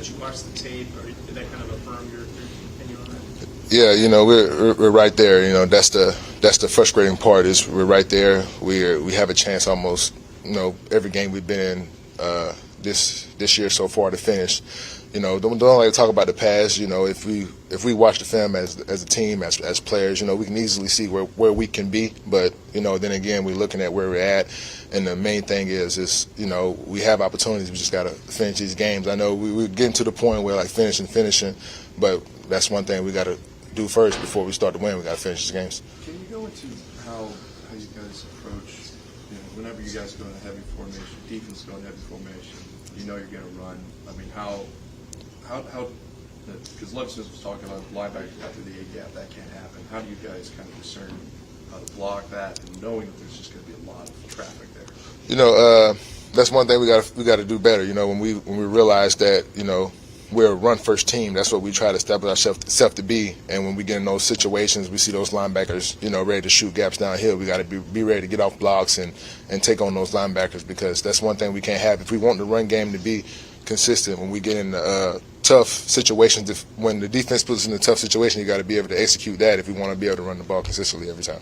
that you watched the tape, or did that kind of affirm your opinion on that? Yeah, we're right there. That's the frustrating part is we're right there. We have a chance almost every game we've been in this year so far to finish. Don't like to talk about the past. If we watch the film as a team, as players, we can easily see where we can be. But then again, we're looking at where we're at, and the main thing is we have opportunities. We just got to finish these games. I know we're getting to the point where finishing, but that's one thing we got to do first before we start to win. We got to finish these games. Can you go into how you guys approach whenever you guys go in a heavy formation, defense go in heavy formation, you're going to run. I mean, how because Love Smith was talking about linebackers after the A-gap, that can't happen. How do you guys kind of discern how to block that and knowing that there's just going to be a lot of traffic there? That's one thing we got to do better. When we realize that we're a run first team, that's what we try to establish ourselves to be. And when we get in those situations, we see those linebackers ready to shoot gaps downhill. We got to be ready to get off blocks and take on those linebackers, because that's one thing we can't have. If we want the run game to be consistent, when we get in tough situations, when the defense puts us in a tough situation, you got to be able to execute that if we want to be able to run the ball consistently every time.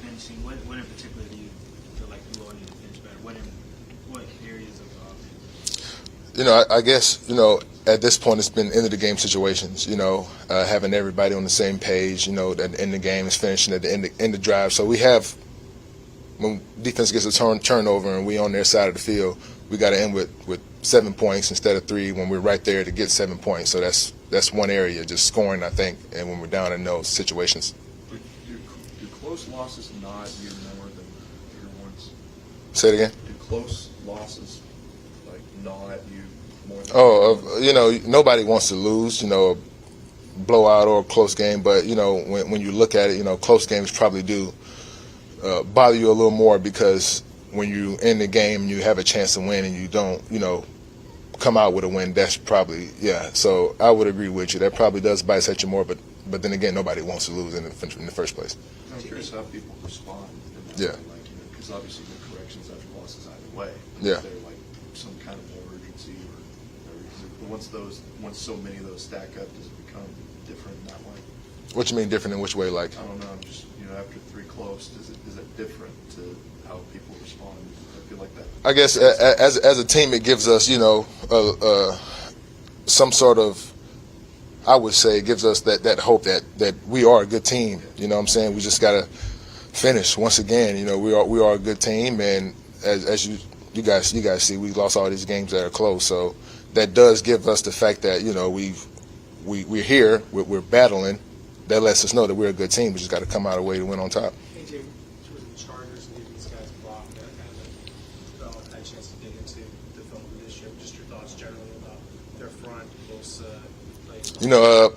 Finishing, when in particular do you feel like you all need to finish better? What areas of the offense? I guess at this point it's been end of the game situations. Having everybody on the same page. At the end of the game is finishing at the end of drive. So we have, when defense gets a turnover and we on their side of the field, we got to end with 7 points instead of 3 when we're right there to get 7 points. So that's one area, just scoring, I think, and when we're down in those situations. Do close losses nod you more than bigger ones? Say it again? Do close losses nod you more than nobody wants to lose, a blowout or a close game, but, when you look at it, close games probably do bother you a little more, because when you in the game and you have a chance to win and you don't, come out with a win, that's probably, So I would agree with you. That probably does bite at you more, but then again, nobody wants to lose in the first place. I'm curious how people respond. Yeah. Because obviously there are corrections after losses either way. Yeah. Is there some kind of urgency, or once so many of those stack up, does it become different in that way? What you mean different in which way? I don't know. Just after 3 close, is it different to how people respond? I feel like that. I guess as a team, it gives us some sort of, I would say, it gives us that hope that we are a good team. You know what I'm saying? We just gotta finish once again. We are a good team, and as you guys see, we lost all these games that are close. So that does give us the fact that we're here, we're battling. That lets us know that we're a good team. We just got to come out of the way to win on top. Hey, Jim, towards the Chargers and these guys blocked that kind of had a chance to dig into the film this year. Just your thoughts generally about their front, close plays.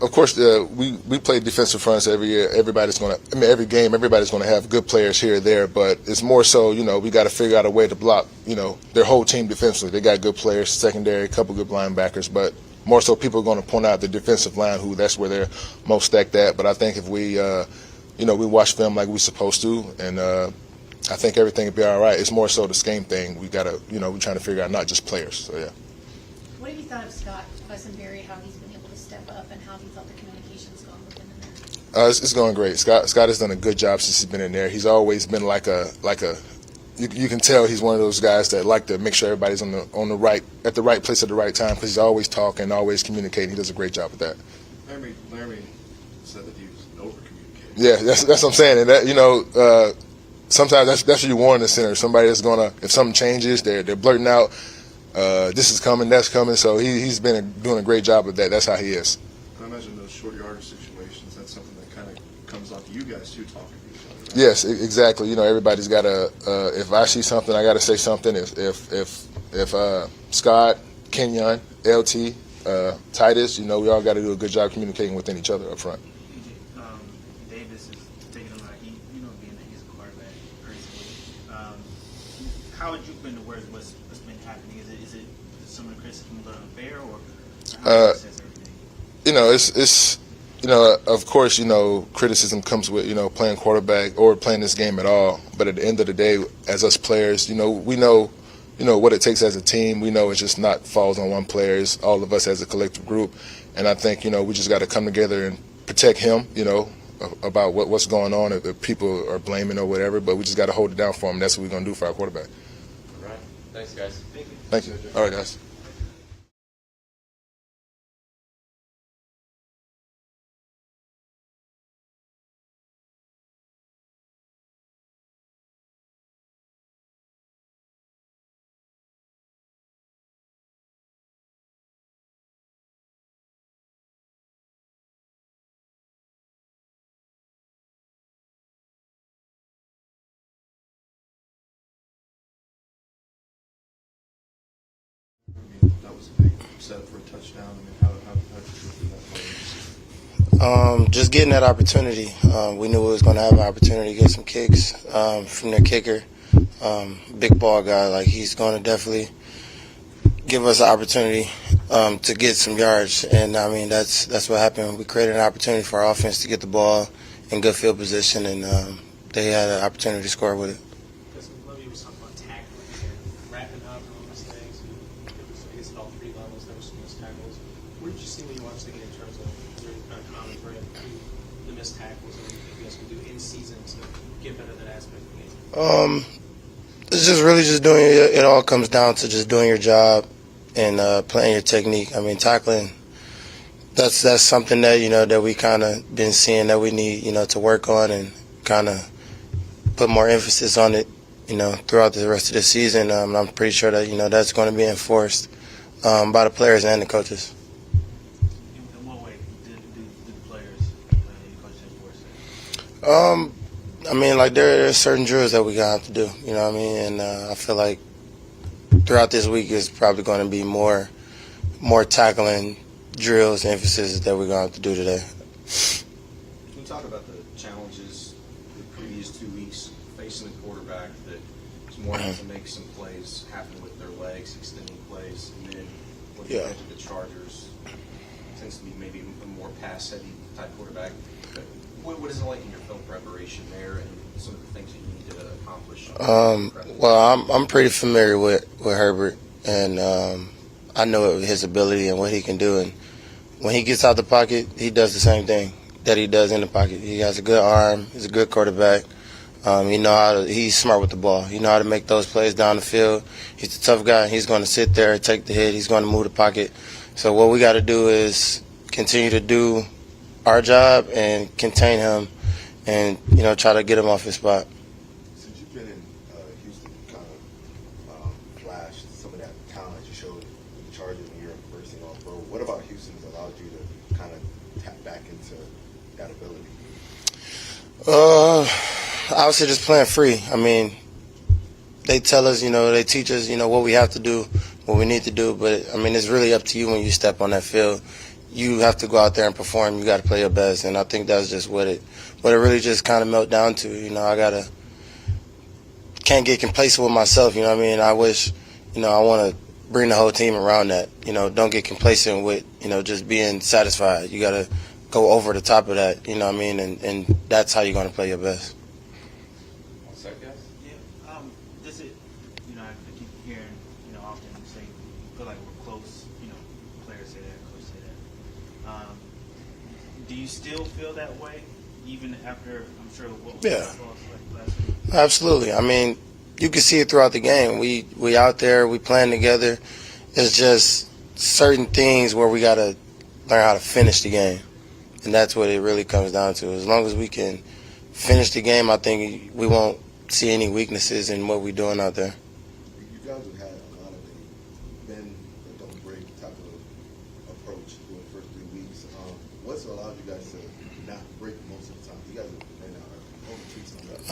Of course, we play defensive fronts every year. Every game, everybody's going to have good players here or there, but it's more so, we got to figure out a way to block, their whole team defensively. They got good players, secondary, a couple good linebackers, but more so people are going to point out the defensive line, that's where they're most stacked at. But I think if we, we watch film like we're supposed to, and I think everything will be all right. It's more so the scheme thing. We got to, we're trying to figure out not just players. So, yeah. What have you thought of Scott Quessenberry, how he's been able to step up, and how have you thought the communication's gone with him in there? It's going great. Scott has done a good job since he's been in there. He's always been you can tell he's one of those guys that like to make sure everybody's at the right place at the right time, because he's always talking, always communicating. He does a great job with that. Larry said that he was over-communicating. Yeah, that's what I'm saying. And that, sometimes that's what you want in the center. Somebody that's if something changes, they're blurting out, this is coming, that's coming. So he's been doing a great job with that. That's how he is. I imagine those short yardage situations, that's something that kind of comes on to you guys too, talking to each other. Right? Yes, exactly. Everybody's got to. If I see something, I got to say something. If Scott, Kenyon, LT, Titus, we all got to do a good job communicating within each other up front. Davis is taking a lot of heat, being that he's a quarterback personally. How would you been aware of what's been happening? Is it some of the criticism a little unfair, or how says everything? It's of course, criticism comes with, playing quarterback or playing this game at all. But at the end of the day, as us players, we know what it takes as a team. We know it's just not falls on one player. It's all of us as a collective group. And I think, we just got to come together and protect him, about what's going on, if people are blaming or whatever, but we just got to hold it down for him. That's what we're going to do for our quarterback. All right. Thanks, guys. Thank you. All right, guys. That was a big setup for a touchdown. I mean, how did you feel that play? Just getting that opportunity. We knew we was going to have an opportunity to get some kicks from their kicker. Big ball guy, like he's going to definitely give us an opportunity to get some yards. And I mean, that's what happened. We created an opportunity for our offense to get the ball in good field position, and they had an opportunity to score with it. Maybe it was something on tackling and wrapping up and all those things. I guess at all three levels there were some missed tackles. What did you see when you watched the game in terms of your kind of commentary of the missed tackles and what you guys can do in season to get better at that aspect of the game? It's just really just doing it. It all comes down to just doing your job and playing your technique. I mean, tackling. That's something that that we kind of been seeing that we need to work on and kind of put more emphasis on it throughout the rest of the season. I'm pretty sure that that's going to be enforced by the players and the coaches. In what way do the players and the coaches enforce it? I mean, like there are certain drills that we gonna have to do. You know what I mean? And I feel like throughout this week is probably going to be more tackling drills, emphasis that we're gonna have to do today. Can you talk about the challenges the previous 2 weeks facing the quarterback that is more able to make some plays happen with their legs, extending plays, and then when you get to the Chargers, tends to be maybe a more pass-heavy type quarterback. But what is it like in your film preparation there, and some of the things that you need to accomplish? Well, I'm pretty familiar with Herbert, and I know his ability and what he can do. And when he gets out the pocket, he does the same thing that he does in the pocket. He has a good arm. He's a good quarterback. He's smart with the ball. You know how to make those plays down the field. He's a tough guy. He's going to sit there, take the hit. He's going to move the pocket. So what we got to do is continue to do our job and contain him and, try to get him off his spot. Since you've been in Houston, you kind of flashed some of that talent you showed with the Chargers when you were first team All-Pro. What about Houston has allowed you to kind of tap back into that ability? Obviously just playing free. I mean, they tell us, they teach us, what we have to do, what we need to do. But, I mean, it's really up to you when you step on that field. You have to go out there and perform. You got to play your best. And I think that's just what it really just kind of melt down to. Can't get complacent with myself. You know what I mean? I wish, I want to bring the whole team around that. Don't get complacent with, just being satisfied. You got to go over the top of that. You know what I mean? And that's how you're going to play your best. What's that, guys? Yeah. This is, I keep hearing, often say, feel like we're close. Players say that, coaches say that. Do you still feel that way, even after, I'm sure, what was Yeah. like last week? Absolutely. I mean, you can see it throughout the game. We out there, we playing together. It's just certain things where we got to learn how to finish the game. And that's what it really comes down to. As long as we can finish the game, I think we won't see any weaknesses in what we're doing out there. You guys have had a lot of a bend but don't break type of approach through the first 3 weeks. What's allowed you guys to not break most of the time? You guys have been over 2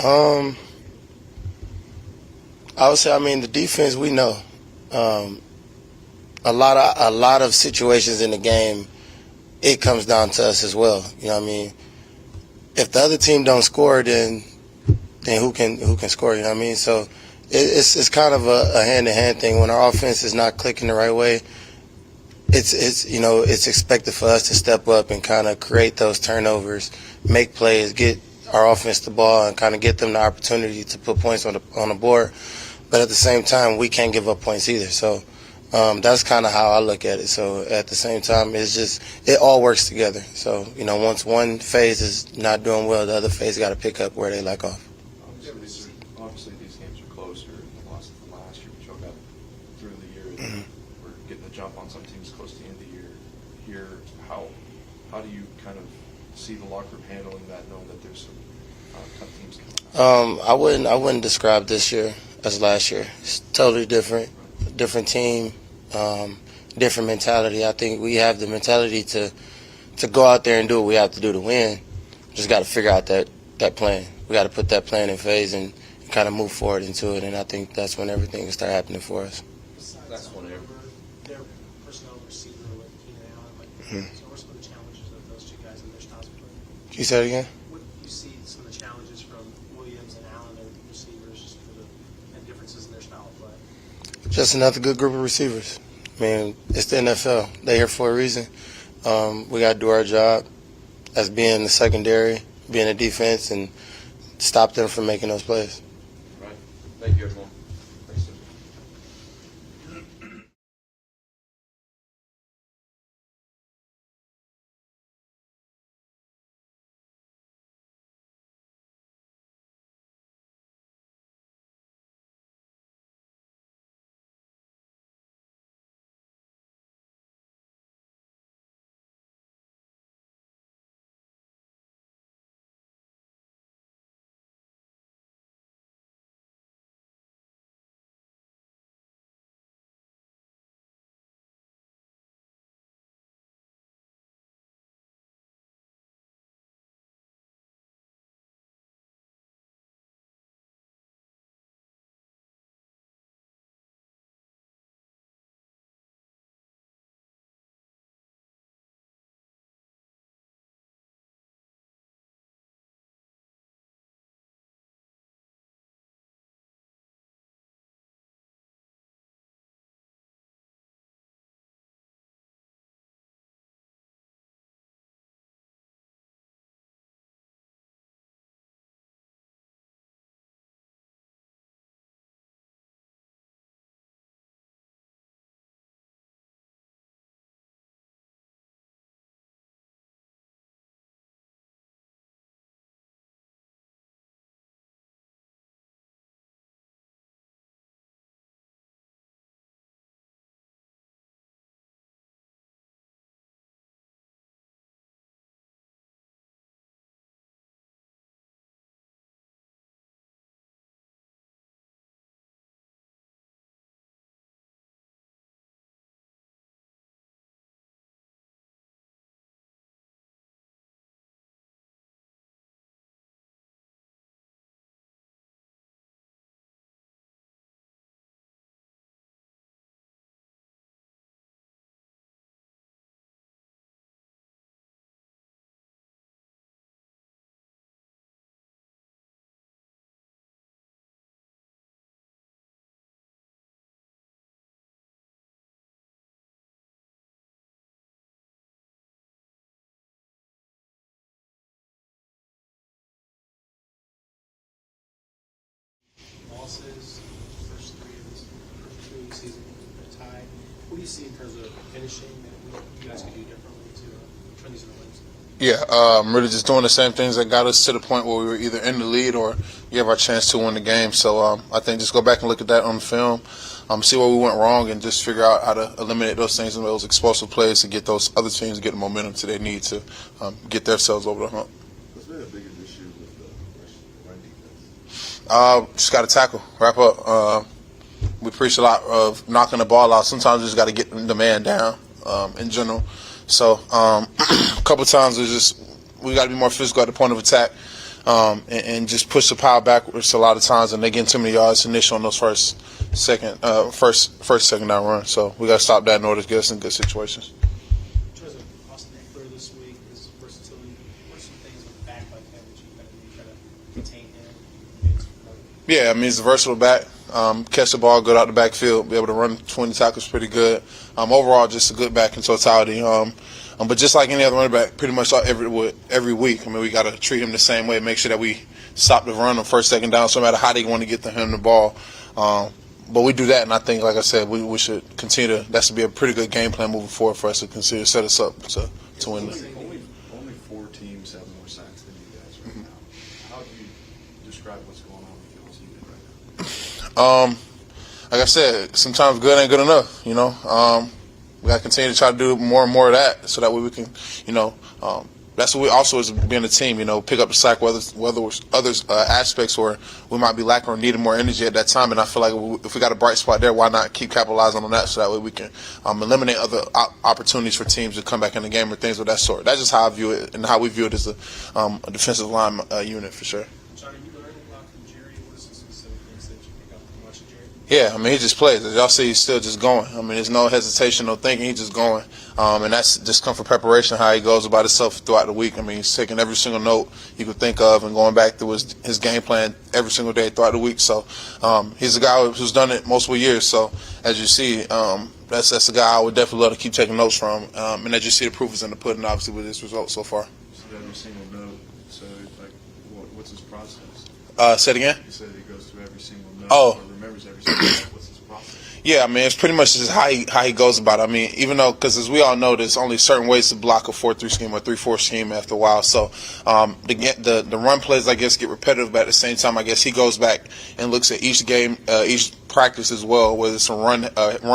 times. I would say, the defense, we know. A lot of situations in the game, it comes down to us as well. You know what I mean? If the other team don't score, then who can score? You know what I mean? So it's kind of a hand-to-hand thing. When our offense is not clicking the right way, it's expected for us to step up and kind of create those turnovers, make plays, get our offense the ball, and kind of get them the opportunity to put points on the board. but at the same time, we can't give up points either. So that's kind of how I look at it. So at the same time, it all works together. So, once one phase is not doing well, the other phase got to pick up where they left off. Obviously, these games are closer than the last year, but y'all got through the year. We're getting a jump on some teams close to the end of the year. Here, how do you kind of see the locker room handling that, knowing that there's some tough teams coming out? I wouldn't describe this year as last year. It's totally different team, different mentality. I think we have the mentality to go out there and do what we have to do to win. Just got to figure out that plan. We got to put that plan in phase and kind of move forward into it, and I think that's when everything can start happening for us. That's one area. Their personnel receiver with Keenan Allen, so what are some of the challenges of those two guys and their styles of play? Can you say it again? What do you see some of the challenges from Williams and Allen, their receivers, just and differences in their style of play? Just another good group of receivers. I mean, it's the NFL. They're here for a reason. We got to do our job as being the secondary, being a defense, and stop them from making those plays. Right. Thank you, everyone. Thanks, sir. Losses, first 3 of this first 2 of the season, a tie. What do you see in terms of finishing that you guys could do differently to turn these into wins? Yeah, really just doing the same things that got us to the point where we were either in the lead or gave our chance to win the game. So I think just go back and look at that on the film, see where we went wrong, and just figure out how to eliminate those things and those explosive plays to get those other teams to get the momentum that they need to get themselves over the hump. What's been the biggest issue with the run defense? Just got to tackle, wrap up. We preach a lot of knocking the ball out. Sometimes you just got to get the man down in general. So a couple times we got to be more physical at the point of attack and just push the power backwards a lot of times, and they get too many yards initial on those first, second down run. So we got to stop that in order to get us in good situations. In terms of Austin Eckler this week, his versatility, what are some things with a back like that that you got to do, try to contain him? Yeah, I mean, he's a versatile back. Catch the ball good out the backfield, be able to run 20 tackles pretty good. Overall, just a good back in totality. But just like any other running back, pretty much every week, I mean, we got to treat him the same way, make sure that we stop the run on first, second down, so no matter how they want to get to him the ball. But we do that, and I think, like I said, we should continue to. That should be a pretty good game plan moving forward for us to consider set us up to win. Only 4 teams have more sacks than you guys right now. How do you describe what's going on with y'all's unit right now? Like I said, sometimes good ain't good enough. You know, we got to continue to try to do more and more of that, so that way we can, you know. That's what we also, as being a team, you know, pick up the slack, whether others aspects where we might be lacking or needing more energy at that time. And I feel like if we got a bright spot there, why not keep capitalizing on that, so that way we can eliminate other opportunities for teams to come back in the game or things of that sort. That's just how I view it, and how we view it as a defensive line unit for sure. John, are you learning a lot from Jerry? What are some specific things that you pick up from watching Jerry? Yeah, I mean, he just plays. As y'all see, he's still just going. I mean, there's no hesitation, no thinking. He's just going. And that's just come from preparation, how he goes about himself throughout the week. I mean, he's taking every single note you could think of and going back through his game plan every single day throughout the week. So he's a guy who's done it multiple years. So as you see, that's a guy I would definitely love to keep taking notes from. And as you see, the proof is in the pudding, obviously, with his results so far. So every single note. So, like, what's his process? Say it again? You said he goes through every single note. Oh. Or remembers every single note. What's his process? Yeah, I mean, it's pretty much just how he goes about it. I mean, even though, because as we all know, there's only certain ways to block a 4-3 scheme or 3-4 scheme after a while. So the run plays, I guess, get repetitive, but at the same time, I guess he goes back and looks at each game, each practice as well, whether it's a run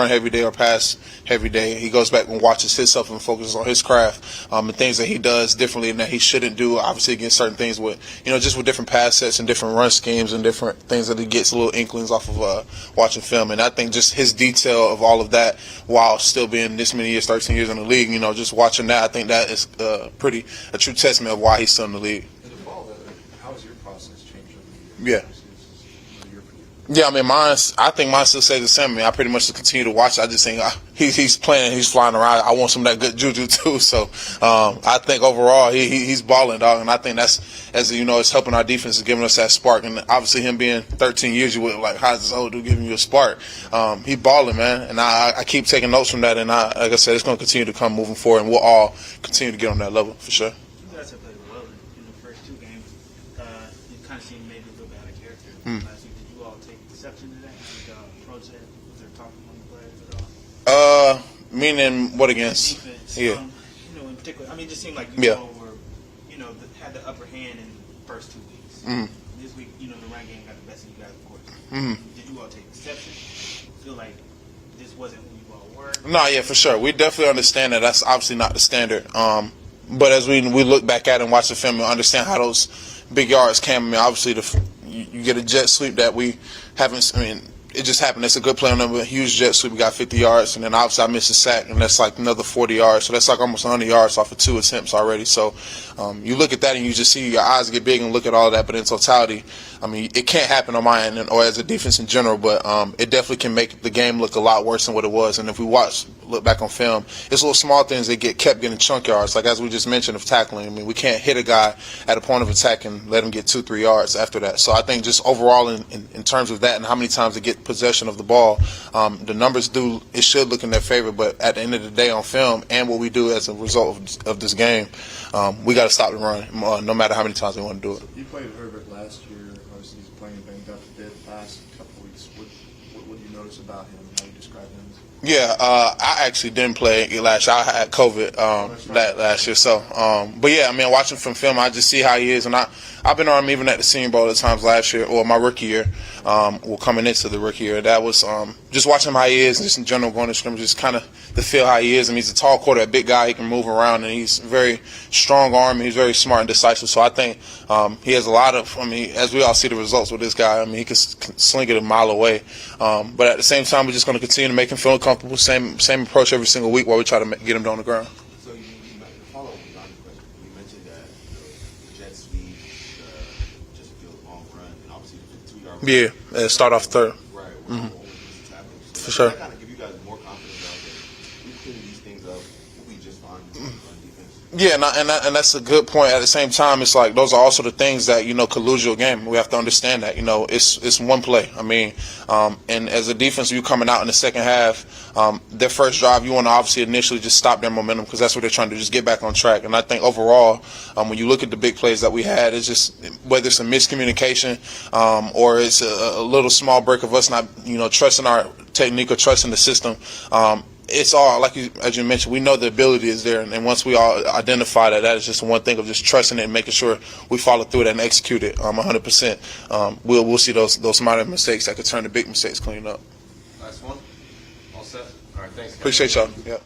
heavy day or pass heavy day. He goes back and watches himself and focuses on his craft and things that he does differently and that he shouldn't do, obviously, against certain things with, you know, just with different pass sets and different run schemes and different things that he gets little inklings off of watching film. And I think just his detail of all of that while still being this many years, 13 years in the league, you know, just watching that, I think that is a true testament of why he's still in the league. And to follow that, how has your process changed over the years? Yeah. Yeah. Yeah, I mean, I think mine still stays the same. I mean, I pretty much just continue to watch. I just think he's playing, he's flying around. I want some of that good juju too. So I think overall he's balling, dog. And I think that's, as you know, it's helping our defense, is giving us that spark. And obviously him being 13 years, you would like, how's this old dude giving you a spark? He balling, man. And I keep taking notes from that. And like I said, it's going to continue to come moving forward. And we'll all continue to get on that level for sure. You guys have played well in the first 2 games. You kind of seemed maybe a little bit out of character last week. Did you all take exception to that? Did y'all approach that? Was there talk among the players at all? Meaning what against? Defense, Yeah. you know, in particular, I mean, it just seemed like Yeah. all were, you know, had the upper hand in the first 2 weeks. Mhm. This week, you know, the run game got the best of you guys, of course. Mhm. Did you all take exception? Feel like this wasn't who you all were? No, yeah, for sure. We definitely understand that that's obviously not the standard. But as we look back at it and watch the film and understand how those big yards came, I mean, obviously you get a jet sweep that we haven't. I mean, it just happened. It's a good play on them, a huge jet sweep. We got 50 yards, and then obviously I missed a sack, and that's like another 40 yards. So that's like almost 100 yards off of 2 attempts already. So you look at that and you just see your eyes get big and look at all that. But in totality, I mean, it can't happen on my end or as a defense in general, but it definitely can make the game look a lot worse than what it was. And if we look back on film, it's little small things that kept getting chunk yards. Like as we just mentioned of tackling, I mean, we can't hit a guy at a point of attack and let him get 2-3 yards after that. So I think just overall in terms of that and how many times they get possession of the ball, the numbers it should look in their favor. But at the end of the day on film and what we do as a result of this game, we got to stop the run no matter how many times we want to do it. You played Herbert last year. Obviously, he's playing banged up a bit the past couple of weeks. What do you notice about him? How do you describe him? Yeah, I actually didn't play last year. I had COVID last year. So, but yeah, I mean, watching from film, I just see how he is, and I've been on him even at the Senior Bowl at times last year, or my rookie year, coming into the rookie year. That was just watching him how he is, and just in general going to scrimmage, just kind of the feel how he is. I mean, he's a tall quarterback, big guy. He can move around, and he's very strong arm. He's very smart and decisive. So I think he has a lot of. I mean, as we all see the results with this guy, I mean, he can sling it a mile away. But at the same time, we're just going to continue to make him feel comfortable. Same approach every single week while we try to get him on the ground. So you follow up on John's question. You mentioned that the jet sweep, just a field long run, and obviously the 52-yard. Yeah, start off third. Right. For sure. That kind of give you guys more confidence out there. We clean these things up, we'll be just fine on defense. Yeah, and that's a good point. At the same time, it's like those are also the things that could lose you a game. We have to understand that it's one play. I mean, and as a defense, you coming out in the second half, their first drive, you want to obviously initially just stop their momentum because that's what they're trying to just get back on track. And I think overall, when you look at the big plays that we had, it's just whether it's a miscommunication or it's a little small break of us not trusting our technique or trusting the system. It's all, as you mentioned, we know the ability is there, and once we all identify that is just one thing of just trusting it and making sure we follow through it and execute it 100%. We'll see those minor mistakes that could turn to big mistakes clean up. Last one. All set. All right. Thanks, guys. Appreciate y'all. Yeah.